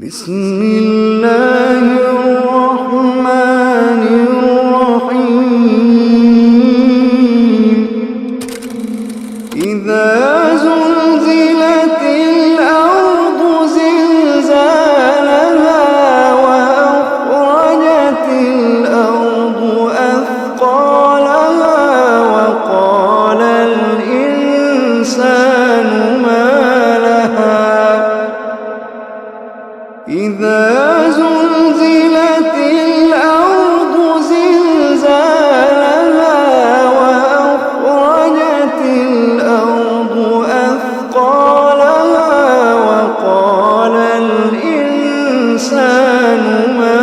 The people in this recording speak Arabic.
بسم الله الرحمن الرحيم إذا زلزلت الأرض زلزالها وأخرجت الأرض أثقالها وقال الإنسان ما لها إذا زلزلت الأرض زلزالها وأخرجت الأرض أثقالها وقال الإنسان ما